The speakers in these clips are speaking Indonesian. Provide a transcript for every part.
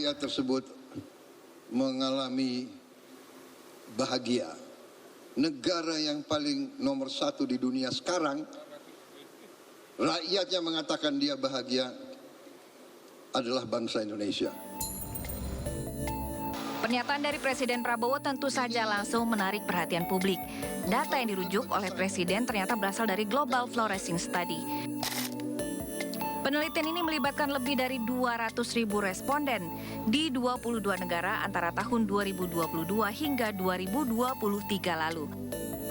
rakyat tersebut mengalami bahagia. Negara yang paling nomor satu di dunia sekarang, rakyatnya mengatakan dia bahagia, adalah bangsa Indonesia. Pernyataan dari Presiden Prabowo tentu saja langsung menarik perhatian publik. Data yang dirujuk oleh Presiden ternyata berasal dari Global Fluorescence Study. Penelitian ini melibatkan lebih dari 200.000 responden di 22 negara antara tahun 2022 hingga 2023 lalu.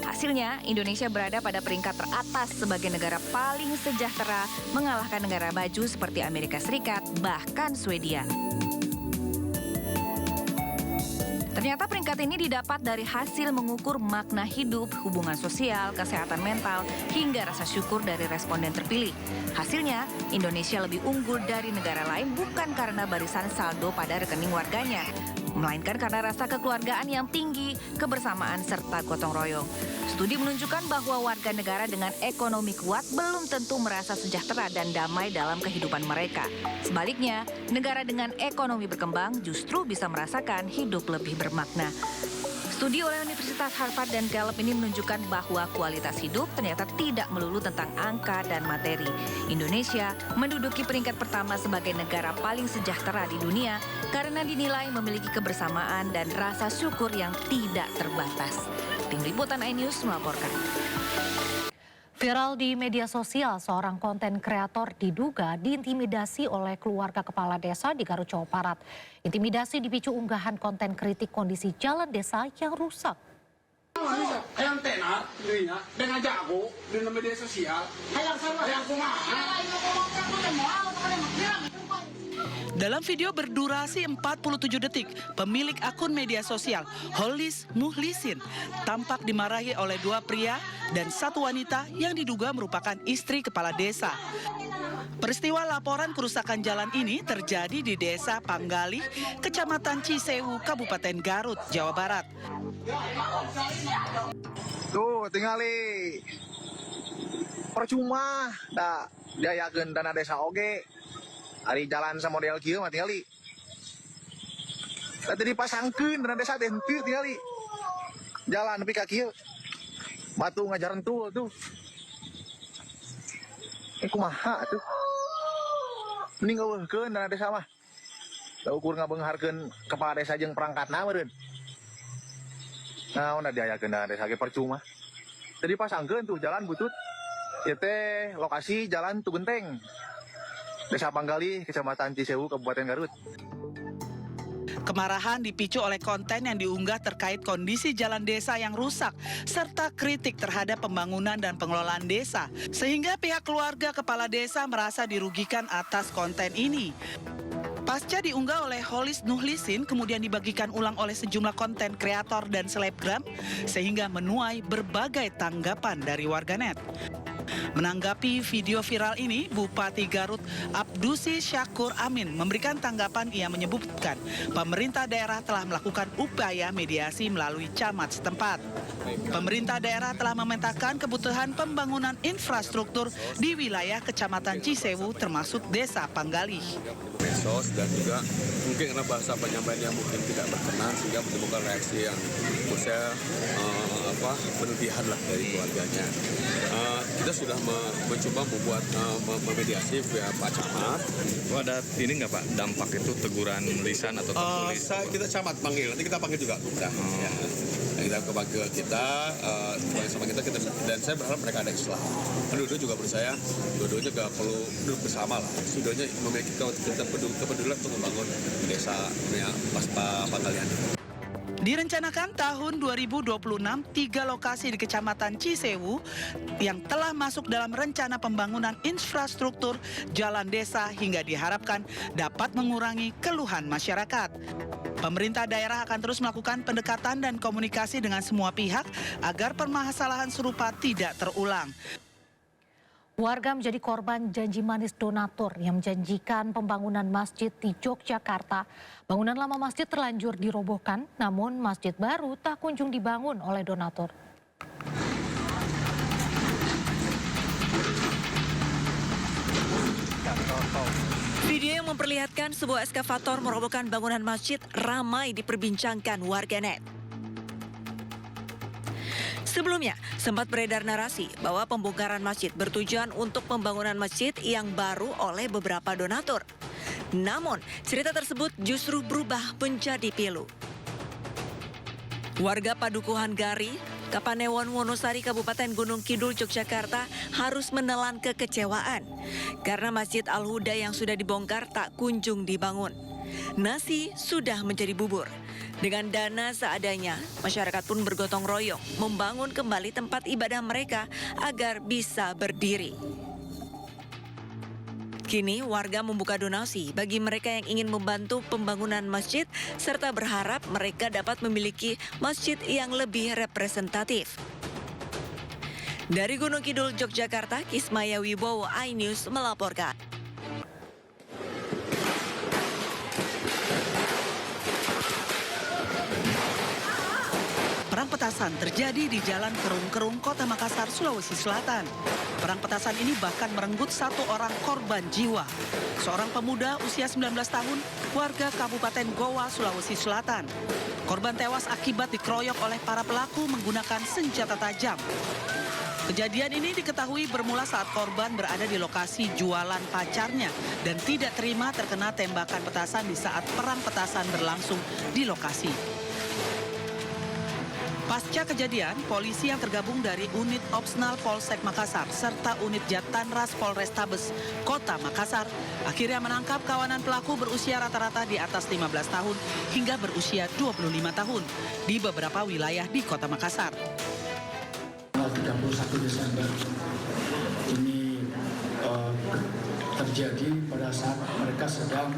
Hasilnya, Indonesia berada pada peringkat teratas sebagai negara paling sejahtera, mengalahkan negara maju seperti Amerika Serikat, bahkan Swedia. Ternyata peringkat ini didapat dari hasil mengukur makna hidup, hubungan sosial, kesehatan mental, hingga rasa syukur dari responden terpilih. Hasilnya, Indonesia lebih unggul dari negara lain bukan karena barisan saldo pada rekening warganya, melainkan karena rasa kekeluargaan yang tinggi, kebersamaan, serta gotong royong. Studi menunjukkan bahwa warga negara dengan ekonomi kuat belum tentu merasa sejahtera dan damai dalam kehidupan mereka. Sebaliknya, negara dengan ekonomi berkembang justru bisa merasakan hidup lebih bermakna. Studi oleh Universitas Harvard dan Gallup ini menunjukkan bahwa kualitas hidup ternyata tidak melulu tentang angka dan materi. Indonesia menduduki peringkat pertama sebagai negara paling sejahtera di dunia karena dinilai memiliki kebersamaan dan rasa syukur yang tidak terbatas. Tim Liputan iNews melaporkan. Viral di media sosial, seorang konten kreator diduga diintimidasi oleh keluarga kepala desa di Garut, Jawa Barat. Intimidasi dipicu unggahan konten kritik kondisi jalan desa yang rusak. Hayang tenar, dirinya, dengan jago di media sosial. Hayang kumaha. Dalam video berdurasi 47 detik, pemilik akun media sosial Holis Muhlisin tampak dimarahi oleh dua pria dan satu wanita yang diduga merupakan istri kepala desa. Peristiwa laporan kerusakan jalan ini terjadi di Desa Panggalih, Kecamatan Cisewu, Kabupaten Garut, Jawa Barat. Tuh, tingali. Percuma, dah diayakeun dana desa oge. Ari jalan sama model kieu mah tingali. Tadi dipasangkeun dana desa teh henteu tingali. Jalan nepi ka kieu. Batu ngajaran tuh. Kumaha tuh. Mending ngeuweuhkeun dana desa mah. Da ukur ngabeungharkeun kepala desa jeung perangkatna meureun. Naon diayakeun dana desa ge percuma. Tadi pasangkeun tuh jalan butut. Ieu teh lokasi jalan Tugenteng. Desa Panggalih, Kecamatan Cisewu, Kabupaten Garut. Kemarahan dipicu oleh konten yang diunggah terkait kondisi jalan desa yang rusak, serta kritik terhadap pembangunan dan pengelolaan desa, sehingga pihak keluarga kepala desa merasa dirugikan atas konten ini. Pasca diunggah oleh Holis Muhlisin, kemudian dibagikan ulang oleh sejumlah konten kreator dan selebgram, sehingga menuai berbagai tanggapan dari warganet. Menanggapi video viral ini, Bupati Garut Abdusi Syakur Amin memberikan tanggapan. Ia menyebutkan pemerintah daerah telah melakukan upaya mediasi melalui camat setempat. Pemerintah daerah telah memetakan kebutuhan pembangunan infrastruktur di wilayah Kecamatan Cisewu termasuk Desa Panggalih. Medsos dan juga mungkin karena bahasa penyampaiannya mungkin tidak berkenan sehingga menimbulkan reaksi yang menurut saya berlebihan lah dari keluarganya. Kita sudah mencoba membuat memediasi via Pak Camat. Ada ini nggak Pak dampak itu teguran lisan atau tertulis? Kita Camat panggil, nanti kita panggil juga. Ya. Kita kepanggil kita sama kita dan saya berharap mereka ada islah. Dua-duanya juga menurut saya, dua-duanya gak perlu duduk bersama lah. Dua-duanya memiliki kepedulian untuk membangun desa pasca Pangalihan. Direncanakan tahun 2026, 3 lokasi di Kecamatan Cisewu yang telah masuk dalam rencana pembangunan infrastruktur jalan desa hingga diharapkan dapat mengurangi keluhan masyarakat. Pemerintah daerah akan terus melakukan pendekatan dan komunikasi dengan semua pihak agar permasalahan serupa tidak terulang. Warga menjadi korban janji manis donatur yang menjanjikan pembangunan masjid di Yogyakarta. Bangunan lama masjid terlanjur dirobohkan, namun masjid baru tak kunjung dibangun oleh donatur. Video yang memperlihatkan sebuah eskavator merobohkan bangunan masjid ramai diperbincangkan warganet. Sebelumnya, sempat beredar narasi bahwa pembongkaran masjid bertujuan untuk pembangunan masjid yang baru oleh beberapa donatur. Namun, cerita tersebut justru berubah menjadi pilu. Warga Padukuhan Gari, Kapanewon Wonosari, Kabupaten Gunung Kidul, Yogyakarta harus menelan kekecewaan karena Masjid Al-Huda yang sudah dibongkar tak kunjung dibangun. Nasi sudah menjadi bubur. Dengan dana seadanya, masyarakat pun bergotong royong membangun kembali tempat ibadah mereka agar bisa berdiri. Kini warga membuka donasi bagi mereka yang ingin membantu pembangunan masjid serta berharap mereka dapat memiliki masjid yang lebih representatif. Dari Gunung Kidul, Yogyakarta, Kismaya Wibowo, iNews melaporkan. Perang petasan terjadi di Jalan Kerung-Kerung, Kota Makassar, Sulawesi Selatan. Perang petasan ini bahkan merenggut satu orang korban jiwa. Seorang pemuda usia 19 tahun, warga Kabupaten Goa, Sulawesi Selatan. Korban tewas akibat dikeroyok oleh para pelaku menggunakan senjata tajam. Kejadian ini diketahui bermula saat korban berada di lokasi jualan pacarnya dan tidak terima terkena tembakan petasan di saat perang petasan berlangsung di lokasi. Pasca kejadian, polisi yang tergabung dari Unit Opsnal Polsek Makassar serta Unit Jatanras Polrestabes Kota Makassar akhirnya menangkap kawanan pelaku berusia rata-rata di atas 15 tahun hingga berusia 25 tahun di beberapa wilayah di Kota Makassar. 31 Desember ini terjadi pada saat mereka sedang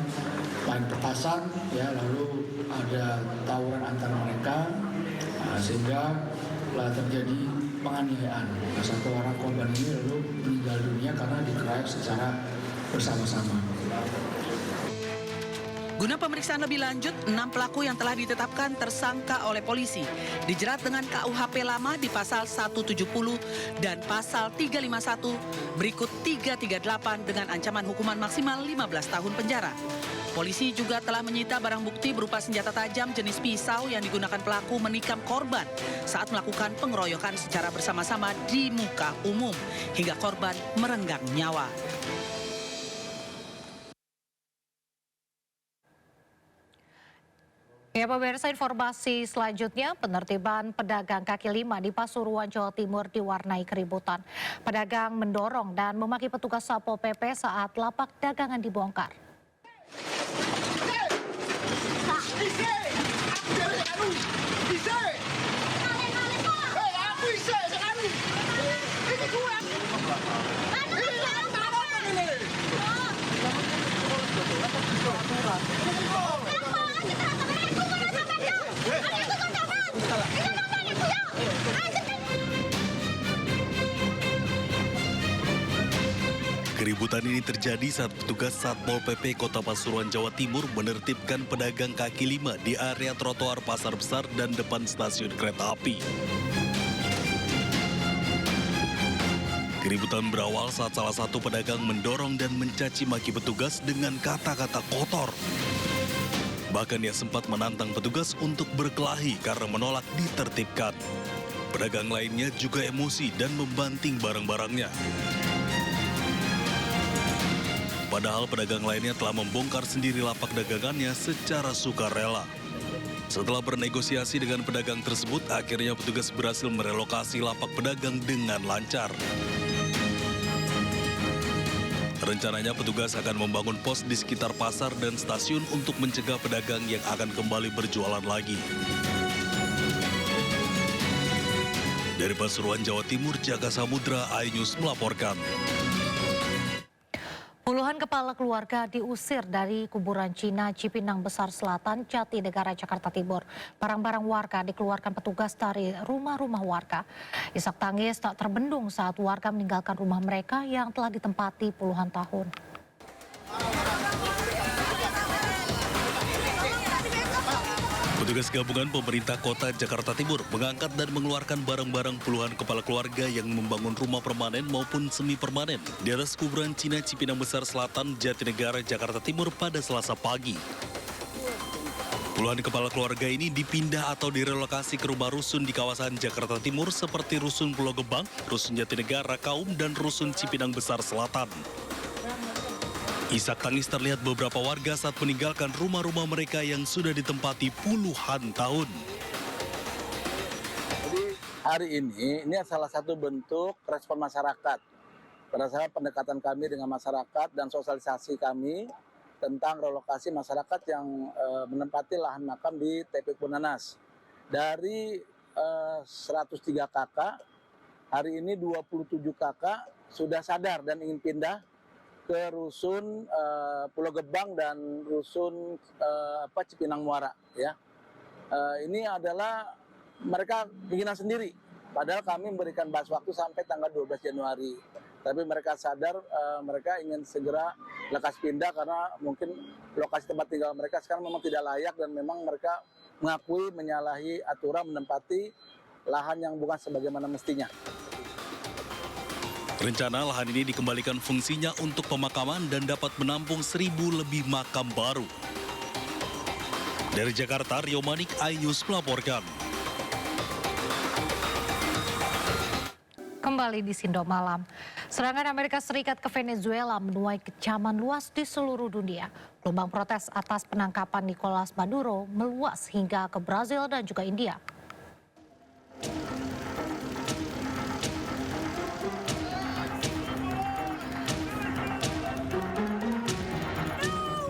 main petasan, ya, lalu ada tawuran antara mereka. Sehingga terjadi penganiayaan. Satu orang korban ini lalu meninggal dunia karena dikeroyok secara bersama-sama. Guna pemeriksaan lebih lanjut, 6 pelaku yang telah ditetapkan tersangka oleh polisi dijerat dengan KUHP lama di pasal 170 dan pasal 351 berikut 338 dengan ancaman hukuman maksimal 15 tahun penjara. Polisi juga telah menyita barang bukti berupa senjata tajam jenis pisau yang digunakan pelaku menikam korban saat melakukan pengeroyokan secara bersama-sama di muka umum hingga korban merenggang nyawa. Ya, pemirsa, informasi selanjutnya, penertiban pedagang kaki lima di Pasuruan, Jawa Timur diwarnai keributan. Pedagang mendorong dan memaki petugas Satpol PP saat lapak dagangan dibongkar. Keributan ini terjadi saat petugas Satpol PP Kota Pasuruan, Jawa Timur menertibkan pedagang kaki lima di area trotoar Pasar Besar dan depan stasiun kereta api. Keributan berawal saat salah satu pedagang mendorong dan mencaci maki petugas dengan kata-kata kotor. Bahkan ia sempat menantang petugas untuk berkelahi karena menolak ditertibkan. Pedagang lainnya juga emosi dan membanting barang-barangnya. Padahal pedagang lainnya telah membongkar sendiri lapak dagangannya secara sukarela. Setelah bernegosiasi dengan pedagang tersebut, akhirnya petugas berhasil merelokasi lapak pedagang dengan lancar. Rencananya petugas akan membangun pos di sekitar pasar dan stasiun untuk mencegah pedagang yang akan kembali berjualan lagi. Dari Pasuruan, Jawa Timur, Jaka Samudra, iNews melaporkan. Puluhan kepala keluarga diusir dari kuburan Cina Cipinang Besar Selatan, Jatinegara, Jakarta Timur. Barang-barang warga dikeluarkan petugas dari rumah-rumah warga. Isak tangis tak terbendung saat warga meninggalkan rumah mereka yang telah ditempati puluhan tahun. Petugas gabungan pemerintah kota Jakarta Timur mengangkat dan mengeluarkan barang-barang puluhan kepala keluarga yang membangun rumah permanen maupun semi permanen di atas kuburan Cina Cipinang Besar Selatan, Jatinegara, Jakarta Timur pada Selasa pagi. Puluhan kepala keluarga ini dipindah atau direlokasi ke rumah rusun di kawasan Jakarta Timur seperti Rusun Pulau Gebang, Rusun Jatinegara Kaum, dan Rusun Cipinang Besar Selatan. Isak tangis terlihat beberapa warga saat meninggalkan rumah-rumah mereka yang sudah ditempati puluhan tahun. Jadi hari ini salah satu bentuk respon masyarakat. Berdasarkan pendekatan kami dengan masyarakat dan sosialisasi kami tentang relokasi masyarakat yang menempati lahan makam di TPU Nanas. Dari 103 kakak, hari ini 27 kakak sudah sadar dan ingin pindah ke Rusun Pulau Gebang dan Rusun Cipinang Muara. Ya. Ini adalah mereka keinginan sendiri, padahal kami memberikan batas waktu sampai tanggal 12 Januari. Tapi mereka sadar mereka ingin segera lekas pindah karena mungkin lokasi tempat tinggal mereka sekarang memang tidak layak dan memang mereka mengakui menyalahi aturan menempati lahan yang bukan sebagaimana mestinya. Rencana lahan ini dikembalikan fungsinya untuk pemakaman dan dapat menampung 1.000 lebih makam baru. Dari Jakarta, Rio Manik, iNews melaporkan. Kembali di Sindo Malam, serangan Amerika Serikat ke Venezuela menuai kecaman luas di seluruh dunia. Gelombang protes atas penangkapan Nicolas Maduro meluas hingga ke Brazil dan juga India.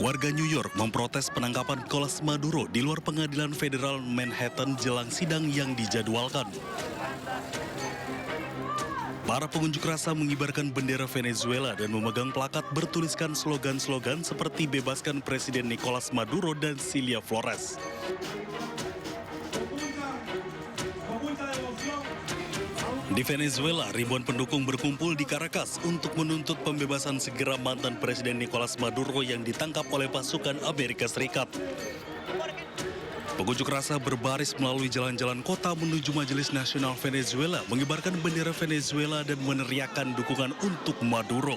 Warga New York memprotes penangkapan Nicolas Maduro di luar pengadilan federal Manhattan jelang sidang yang dijadwalkan. Para pengunjuk rasa mengibarkan bendera Venezuela dan memegang plakat bertuliskan slogan-slogan seperti bebaskan Presiden Nicolas Maduro dan Cilia Flores. Di Venezuela, ribuan pendukung berkumpul di Caracas untuk menuntut pembebasan segera mantan Presiden Nicolas Maduro yang ditangkap oleh pasukan Amerika Serikat. Pengunjuk rasa berbaris melalui jalan-jalan kota menuju Majelis Nasional Venezuela, mengibarkan bendera Venezuela dan meneriakkan dukungan untuk Maduro.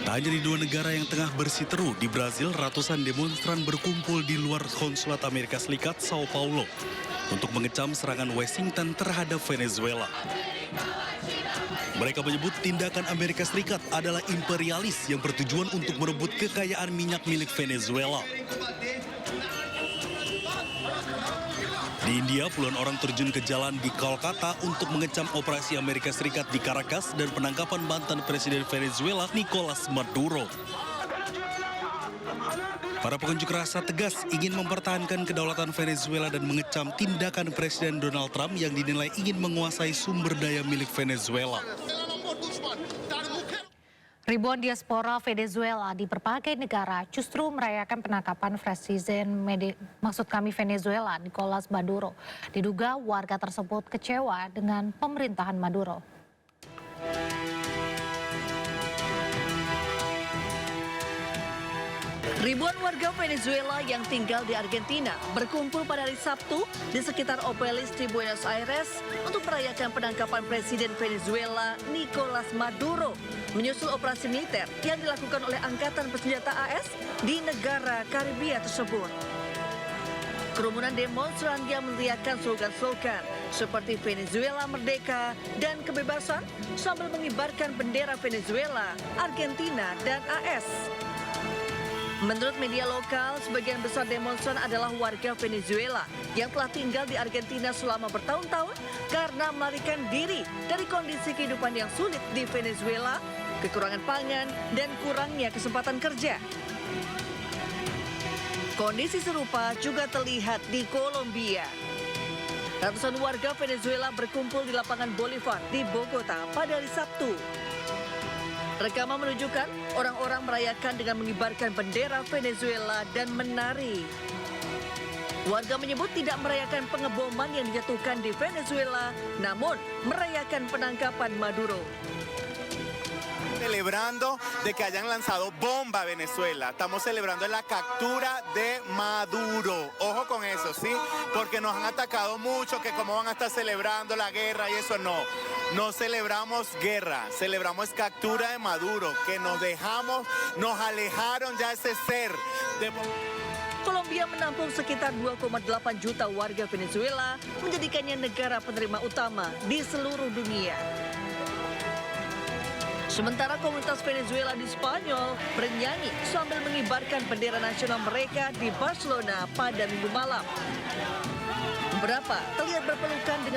Tak hanya di dua negara yang tengah bersiteru, di Brazil ratusan demonstran berkumpul di luar konsulat Amerika Serikat Sao Paulo untuk mengecam serangan Washington terhadap Venezuela. Mereka menyebut tindakan Amerika Serikat adalah imperialis yang bertujuan untuk merebut kekayaan minyak milik Venezuela. Di India, puluhan orang terjun ke jalan di Kolkata untuk mengecam operasi Amerika Serikat di Caracas dan penangkapan mantan Presiden Venezuela Nicolas Maduro. Para pengunjuk rasa tegas ingin mempertahankan kedaulatan Venezuela dan mengecam tindakan Presiden Donald Trump yang dinilai ingin menguasai sumber daya milik Venezuela. Ribuan diaspora Venezuela di berbagai negara justru merayakan penangkapan Presiden Venezuela Nicolas Maduro. Diduga warga tersebut kecewa dengan pemerintahan Maduro. Ribuan warga Venezuela yang tinggal di Argentina berkumpul pada hari Sabtu di sekitar Obelisk di Buenos Aires untuk merayakan penangkapan Presiden Venezuela Nicolas Maduro menyusul operasi militer yang dilakukan oleh Angkatan Bersenjata AS di negara Karibia tersebut. Kerumunan demonstran yang meneriakkan slogan-slogan seperti Venezuela Merdeka dan Kebebasan sambil mengibarkan bendera Venezuela, Argentina, dan AS. Menurut media lokal, sebagian besar demonstran adalah warga Venezuela yang telah tinggal di Argentina selama bertahun-tahun karena melarikan diri dari kondisi kehidupan yang sulit di Venezuela, kekurangan pangan, dan kurangnya kesempatan kerja. Kondisi serupa juga terlihat di Kolombia. Ratusan warga Venezuela berkumpul di lapangan Bolivar di Bogota pada hari Sabtu. Rekaman menunjukkan orang-orang merayakan dengan mengibarkan bendera Venezuela dan menari. Warga menyebut tidak merayakan pengeboman yang dijatuhkan di Venezuela, namun merayakan penangkapan Maduro. celebrando de que hayan lanzado bomba a Venezuela. Estamos celebrando la captura de Maduro. Ojo con eso, ¿sí? Porque nos han atacado mucho, que cómo van a estar celebrando la guerra y eso no. No celebramos guerra, celebramos captura de Maduro, que nos alejaron ya ese ser. Kolombia menampung sekitar 2,8 juta warga Venezuela, menjadikannya negara penerima utama di seluruh dunia. Sementara komunitas Venezuela di Spanyol bernyanyi sambil mengibarkan bendera nasional mereka di Barcelona pada Minggu malam. Beberapa terlihat berpelukan dengan